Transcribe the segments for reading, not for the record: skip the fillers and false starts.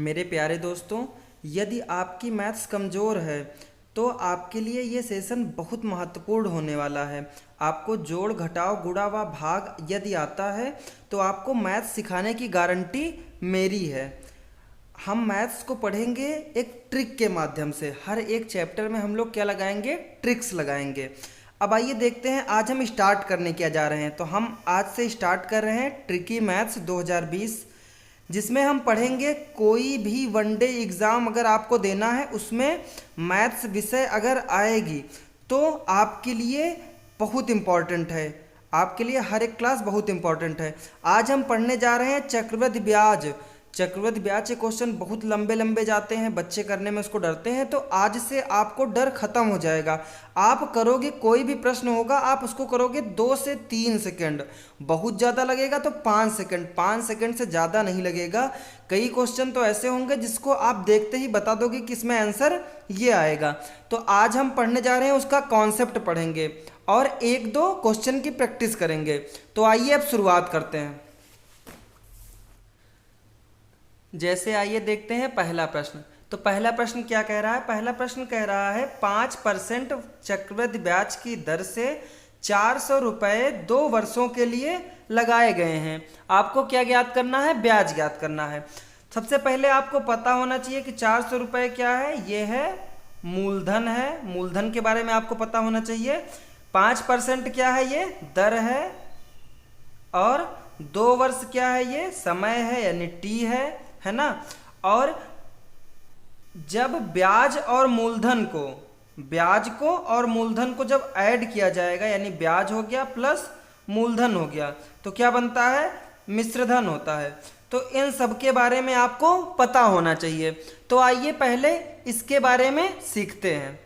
मेरे प्यारे दोस्तों, यदि आपकी मैथ्स कमज़ोर है तो आपके लिए ये सेशन बहुत महत्वपूर्ण होने वाला है। आपको जोड़, घटाव, गुणा व भाग यदि आता है तो आपको मैथ्स सिखाने की गारंटी मेरी है। हम मैथ्स को पढ़ेंगे एक ट्रिक के माध्यम से। हर एक चैप्टर में हम लोग क्या लगाएंगे? ट्रिक्स लगाएंगे। अब आइए देखते हैं आज हम स्टार्ट करने क्या जा रहे हैं। तो हम आज से स्टार्ट कर रहे हैं ट्रिकी मैथ्स 2020, जिसमें हम पढ़ेंगे कोई भी वनडे एग्ज़ाम अगर आपको देना है उसमें मैथ्स विषय अगर आएगी तो आपके लिए बहुत इम्पॉर्टेंट है। आपके लिए हर एक क्लास बहुत इम्पॉर्टेंट है। आज हम पढ़ने जा रहे हैं चक्रवृद्धि ब्याज। चक्रवृद्धि ब्याज के क्वेश्चन बहुत लंबे लंबे जाते हैं, बच्चे करने में उसको डरते हैं, तो आज से आपको डर खत्म हो जाएगा। आप करोगे, कोई भी प्रश्न होगा आप उसको करोगे 2 से 3 सेकंड, बहुत ज़्यादा लगेगा तो 5 सेकंड, 5 सेकंड से ज़्यादा नहीं लगेगा। कई क्वेश्चन तो ऐसे होंगे जिसको आप देखते ही बता दोगे कि इसमें आंसर ये आएगा। तो आज हम पढ़ने जा रहे हैं, उसका कॉन्सेप्ट पढ़ेंगे और 1-2 क्वेश्चन की प्रैक्टिस करेंगे। तो आइए अब शुरुआत करते हैं। जैसे आइए देखते हैं पहला प्रश्न। तो पहला प्रश्न क्या कह रहा है? पहला प्रश्न कह रहा है 5% चक्रवृद्धि ब्याज की दर से 400 रुपये 2 वर्षों के लिए लगाए गए हैं। आपको क्या ज्ञात करना है? ब्याज ज्ञात करना है। सबसे पहले आपको पता होना चाहिए कि 400 रुपये क्या है। ये है मूलधन है, मूलधन के बारे में आपको पता होना चाहिए। 5% क्या है? ये दर है। और 2 वर्ष क्या है? ये समय है, यानी टी है ना। और जब ब्याज और मूलधन को जब ऐड किया जाएगा, यानी ब्याज हो गया प्लस मूलधन हो गया, तो क्या बनता है? मिश्रधन होता है। तो इन सब के बारे में आपको पता होना चाहिए। तो आइए पहले इसके बारे में सीखते हैं।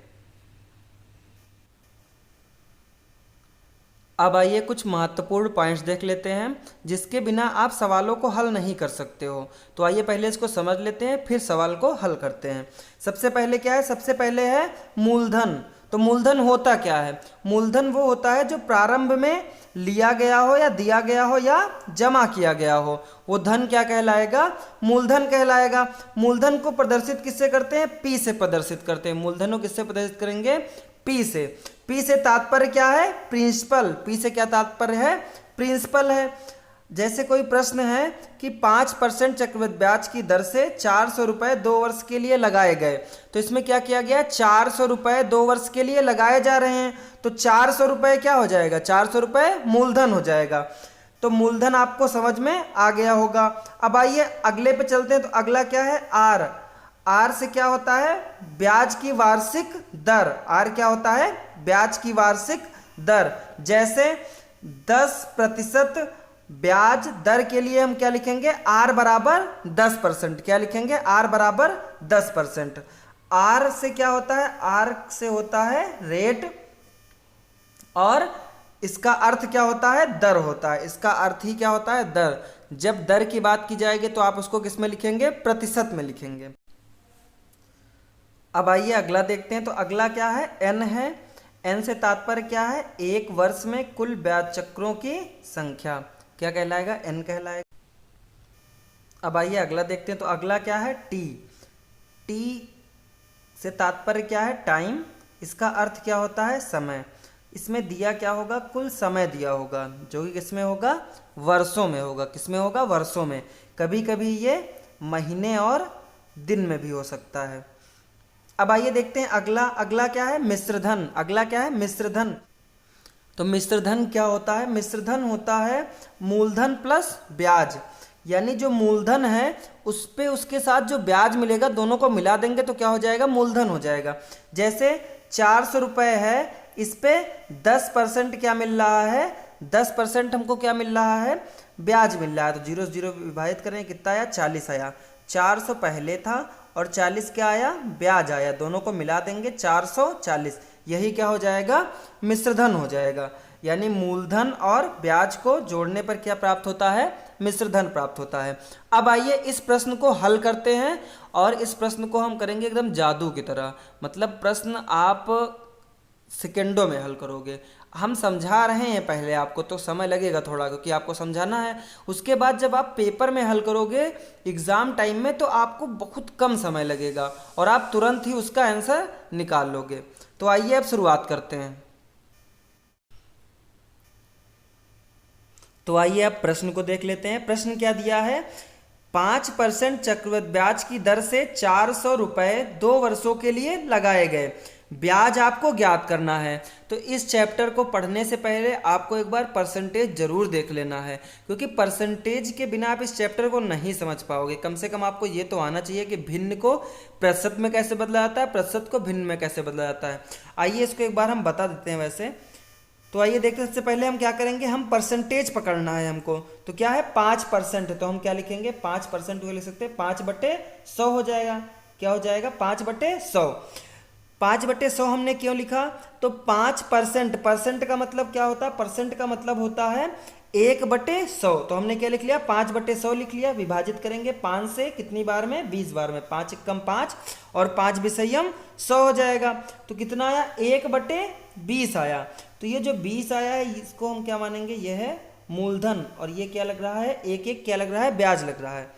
अब आइए कुछ महत्वपूर्ण पॉइंट्स देख लेते हैं जिसके बिना आप सवालों को हल नहीं कर सकते हो। तो आइए पहले इसको समझ लेते हैं, फिर सवाल को हल करते हैं। सबसे पहले क्या है? सबसे पहले है मूलधन। तो मूलधन होता क्या है? मूलधन वो होता है जो प्रारंभ में लिया गया हो या दिया गया हो या जमा किया गया हो, वो धन क्या कहलाएगा? मूलधन कहलाएगा। मूलधन को प्रदर्शित किससे करते हैं? पी से प्रदर्शित करते हैं। मूलधन को किससे प्रदर्शित करेंगे? पी से। पी से तात्पर्य क्या है? प्रिंसिपल। पी से क्या तात्पर्य है? प्रिंसिपल है। जैसे कोई प्रश्न है कि 5% चक्रवृद्धि ब्याज की दर से 400 रुपये 2 वर्ष के लिए लगाए गए, तो इसमें क्या किया गया? 400 रुपये 2 वर्ष के लिए लगाए जा रहे हैं, तो 400 रुपये क्या हो जाएगा? 400 रुपये मूलधन हो जाएगा। तो मूलधन आपको समझ में आ गया होगा। अब आइए अगले पे चलते हैं। तो अगला क्या है? आर। आर से क्या होता है? ब्याज की वार्षिक दर। आर क्या होता है? ब्याज की वार्षिक दर। जैसे 10% ब्याज दर के लिए हम क्या लिखेंगे? आर बराबर 10%। क्या लिखेंगे? आर बराबर 10%। आर से क्या होता है? आर से होता है रेट, और इसका अर्थ क्या होता है? दर होता है। इसका अर्थ ही क्या होता है? दर। जब दर की बात की जाएगी तो आप उसको किस में लिखेंगे? प्रतिशत में लिखेंगे। अब आइए अगला देखते हैं। तो अगला क्या है? एन है। एन से तात्पर्य क्या है? एक वर्ष में कुल ब्याज चक्रों की संख्या। क्या कहलाएगा? एन कहलाएगा। अब आइए अगला देखते हैं। तो अगला क्या है? टी। टी से तात्पर्य क्या है? टाइम। इसका अर्थ क्या होता है? समय। इसमें दिया क्या होगा? कुल समय दिया होगा, जो कि किसमें होगा? वर्षों में होगा। किसमें होगा? वर्षों में। कभी कभी ये महीने और दिन में भी हो सकता है। अब आइए देखते हैं अगला। अगला क्या है? मिश्रधन। अगला क्या है? मिश्रधन। तो मिश्रधन क्या होता है? मिश्रधन होता है मूलधन प्लस ब्याज, यानी जो मूलधन है उस पे उसके साथ जो ब्याज मिलेगा, दोनों को मिला देंगे तो क्या हो जाएगा? मूलधन हो जाएगा। जैसे 400 रुपये है, इस पे 10% क्या मिल रहा है? 10% हमको क्या मिल रहा है? ब्याज मिल रहा है। तो 0 से 0 विभाजित करें, कितना आया? 40 आया। 400 पहले था और 40 क्या आया? ब्याज आया। दोनों को मिला देंगे 440। यही क्या हो जाएगा? मिश्रधन हो जाएगा। यानी मूलधन और ब्याज को जोड़ने पर क्या प्राप्त होता है? मिश्रधन प्राप्त होता है। अब आइए इस प्रश्न को हल करते हैं, और इस प्रश्न को हम करेंगे एकदम जादू की तरह। मतलब प्रश्न आप सेकेंडों में हल करोगे। हम समझा रहे हैं पहले आपको, तो समय लगेगा थोड़ा क्योंकि आपको समझाना है। उसके बाद जब आप पेपर में हल करोगे एग्ज़ाम टाइम में तो आपको बहुत कम समय लगेगा और आप तुरंत ही उसका आंसर निकाल लोगे। तो आइए अब शुरुआत करते हैं। तो आइए अब प्रश्न को देख लेते हैं। प्रश्न क्या दिया है, 5% चक्रवृद्धि ब्याज की दर से 400 रुपये 2 वर्षों के लिए लगाए गए, ब्याज आपको ज्ञात करना है। तो इस चैप्टर को पढ़ने से पहले आपको एक बार परसेंटेज जरूर देख लेना है, क्योंकि परसेंटेज के बिना आप इस चैप्टर को नहीं समझ पाओगे। कम से कम आपको ये तो आना चाहिए कि भिन्न को प्रतिशत में कैसे बदला जाता है, प्रतिशत को भिन्न में कैसे बदला जाता है। आइए इसको एक बार हम बता देते हैं वैसे। तो आइए देखते हैं, सबसे पहले हम क्या करेंगे, हम परसेंटेज पकड़ना है हमको। तो क्या है 5%, तो हम क्या लिखेंगे 5% को लिख सकते हैं 5/100 हो जाएगा। क्या हो जाएगा 5/100। 5/100 हमने क्यों लिखा, तो 5%, परसेंट का मतलब क्या होता है, परसेंट का मतलब होता है 1/100। तो हमने क्या लिख लिया 5/100 लिख लिया। विभाजित करेंगे 5 से कितनी बार में, 20 बार में, 5 एकम 5 और 5 विषयम 100 हो जाएगा। तो कितना आया 1/20 आया। तो ये जो 20 आया है इसको हम क्या मानेंगे, ये है मूलधन, और ये क्या लग रहा है, एक एक क्या लग रहा है, ब्याज लग रहा है।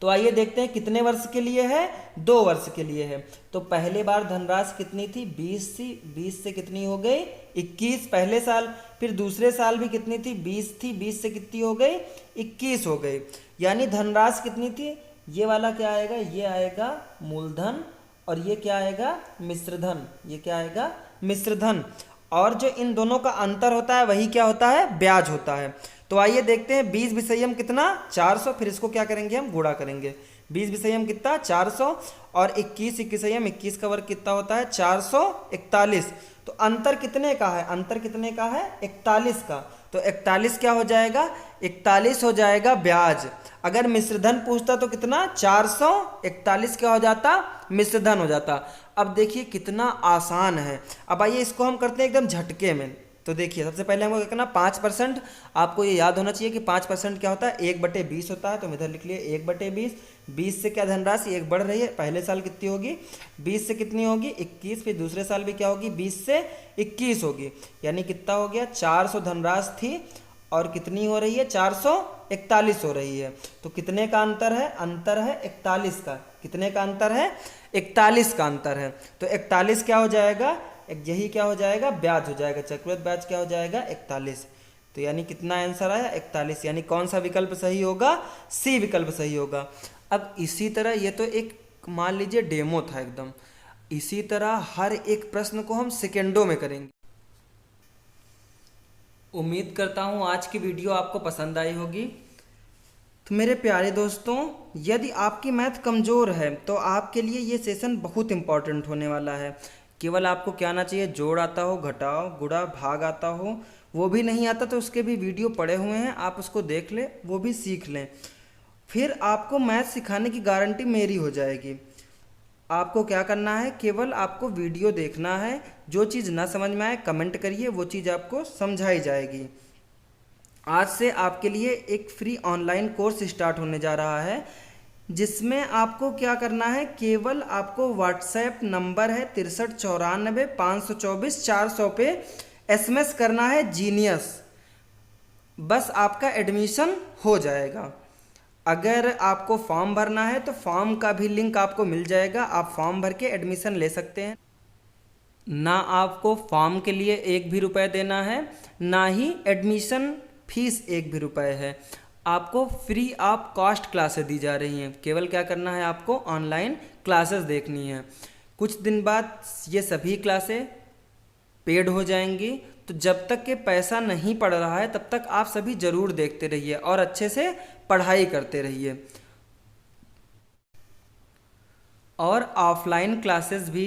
तो आइए देखते हैं कितने वर्ष के लिए है, 2 वर्ष के लिए है। तो पहले बार धनराशि कितनी थी 20 थी, 20 से कितनी हो गई 21 पहले साल। फिर दूसरे साल भी कितनी थी 20 थी, 20 से कितनी हो गई 21 हो गई। यानी धनराशि कितनी थी, ये वाला क्या आएगा, ये आएगा मूलधन और ये क्या आएगा मिश्रधन, ये क्या आएगा मिश्रधन। और जो इन दोनों का अंतर होता है वही क्या होता है, ब्याज होता है। तो आइए देखते हैं 20 विषयम कितना 400, फिर इसको क्या करेंगे हम गुणा करेंगे। 20 विषयम कितना 400 और 21 विषयम 21 का वर्ग कितना होता है 441। तो अंतर कितने का है, अंतर कितने का है 41 का। तो 41 क्या हो जाएगा, 41 हो जाएगा ब्याज। अगर मिश्रधन पूछता तो कितना 441 क्या हो जाता, मिश्रधन हो जाता। अब देखिए कितना आसान है। अब आइए इसको हम करते हैं एकदम झटके में। तो देखिए सबसे पहले हमको क्या करना 5%, आपको ये याद होना चाहिए कि 5% क्या होता है 1/20 होता है। तो हम इधर लिख लिए 1/20। 20 से क्या धनराशि एक बढ़ रही है, पहले साल कितनी होगी 20 से कितनी होगी 21, फिर दूसरे साल भी क्या होगी 20 से 21 होगी। यानी कितना हो गया 400 धनराशि थी और कितनी हो रही है 441 हो रही है। तो कितने का अंतर है, अंतर है 41 का। कितने का अंतर है 41 का अंतर है। तो 41 क्या हो जाएगा, यही क्या हो जाएगा ब्याज हो जाएगा, चक्रवृद्धि ब्याज क्या हो जाएगा 41। तो यानी कितना आंसर आया 41। यानी कौन सा विकल्प सही होगा, सी विकल्प सही होगा। अब इसी तरह ये तो एक मान लीजिए डेमो था एकदम, इसी तरह हर एक प्रश्न को हम सेकेंडों में करेंगे। उम्मीद करता हूँ आज की वीडियो आपको पसंद आई होगी। तो मेरे प्यारे दोस्तों, यदि आपकी मैथ कमज़ोर है तो आपके लिए ये सेशन बहुत इम्पॉर्टेंट होने वाला है। केवल आपको क्या आना चाहिए, जोड़ आता हो, घटाओ, गुणा, भाग आता हो। वो भी नहीं आता तो उसके भी वीडियो पड़े हुए हैं, आप उसको देख लें, वो भी सीख लें। फिर आपको मैथ सिखाने की गारंटी मेरी हो जाएगी। आपको क्या करना है, केवल आपको वीडियो देखना है। जो चीज़ ना समझ में आए कमेंट करिए, वो चीज़ आपको समझाई जाएगी। आज से आपके लिए एक फ्री ऑनलाइन कोर्स स्टार्ट होने जा रहा है, जिसमें आपको क्या करना है, केवल आपको व्हाट्सएप नंबर है 6394 524 400 पे SMS करना है जीनियस, बस आपका एडमिशन हो जाएगा। अगर आपको फॉर्म भरना है तो फॉर्म का भी लिंक आपको मिल जाएगा, आप फॉर्म भर के एडमिशन ले सकते हैं। ना आपको फॉर्म के लिए 1 भी रुपये देना है, ना ही एडमिशन फीस 1 भी रुपये है। आपको फ्री ऑफ कॉस्ट क्लासेस दी जा रही हैं। केवल क्या करना है, आपको ऑनलाइन क्लासेस देखनी है। कुछ दिन बाद ये सभी क्लासें पेड हो जाएंगी। तो जब तक के पैसा नहीं पड़ रहा है तब तक आप सभी ज़रूर देखते रहिए और अच्छे से पढ़ाई करते रहिए। और ऑफलाइन क्लासेस भी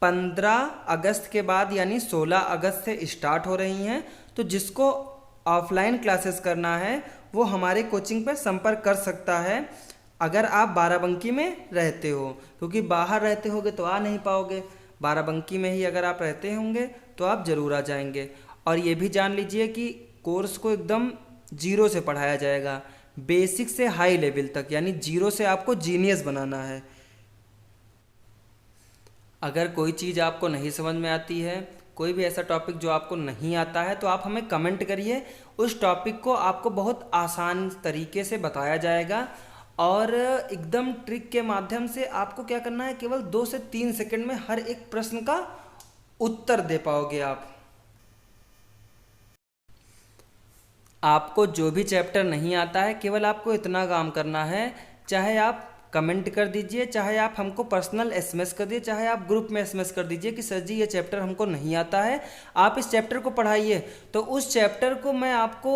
15 अगस्त के बाद यानी 16 अगस्त से स्टार्ट हो रही हैं। तो जिसको ऑफलाइन क्लासेस करना है वो हमारे कोचिंग पर संपर्क कर सकता है, अगर आप बाराबंकी में रहते हो, क्योंकि बाहर रहते होगे तो आ नहीं पाओगे। बाराबंकी में ही अगर आप रहते होंगे तो आप ज़रूर आ जाएंगे। और ये भी जान लीजिए कि कोर्स को एकदम जीरो से पढ़ाया जाएगा, बेसिक से हाई लेवल तक, यानी जीरो से आपको जीनियस बनाना है। अगर कोई चीज़ आपको नहीं समझ में आती है, कोई भी ऐसा टॉपिक जो आपको नहीं आता है तो आप हमें कमेंट करिए, उस टॉपिक को आपको बहुत आसान तरीके से बताया जाएगा और एकदम ट्रिक के माध्यम से आपको क्या करना है, केवल 2 से 3 सेकंड में हर एक प्रश्न का उत्तर दे पाओगे आप। आपको जो भी चैप्टर नहीं आता है केवल आपको इतना काम करना है, चाहे आप कमेंट कर दीजिए, चाहे आप हमको पर्सनल एसएमएस कर दीजिए, चाहे आप ग्रुप में एसएमएस कर दीजिए कि सर जी ये चैप्टर हमको नहीं आता है, आप इस चैप्टर को पढ़ाइए। तो उस चैप्टर को मैं आपको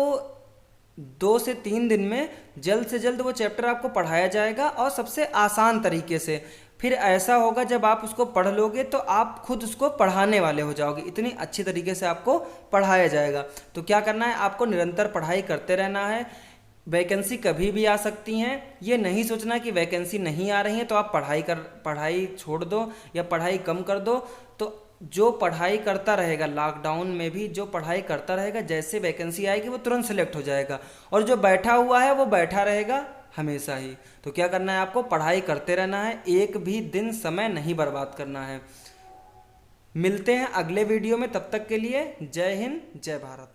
2 से 3 दिन में जल्द से जल्द वो चैप्टर आपको पढ़ाया जाएगा और सबसे आसान तरीके से। फिर ऐसा होगा जब आप उसको पढ़ लोगे तो आप खुद उसको पढ़ाने वाले हो जाओगे, इतनी अच्छी तरीके से आपको पढ़ाया जाएगा। तो क्या करना है, आपको निरंतर पढ़ाई करते रहना है। वैकेंसी कभी भी आ सकती हैं, ये नहीं सोचना कि वैकेंसी नहीं आ रही है तो आप पढ़ाई छोड़ दो या पढ़ाई कम कर दो। तो जो पढ़ाई करता रहेगा, लॉकडाउन में भी जो पढ़ाई करता रहेगा, जैसे वैकेंसी आएगी वो तुरंत सेलेक्ट हो जाएगा, और जो बैठा हुआ है वो बैठा रहेगा हमेशा ही। तो क्या करना है, आपको पढ़ाई करते रहना है, एक भी दिन समय नहीं बर्बाद करना है। मिलते हैं अगले वीडियो में, तब तक के लिए जय हिंद जय भारत।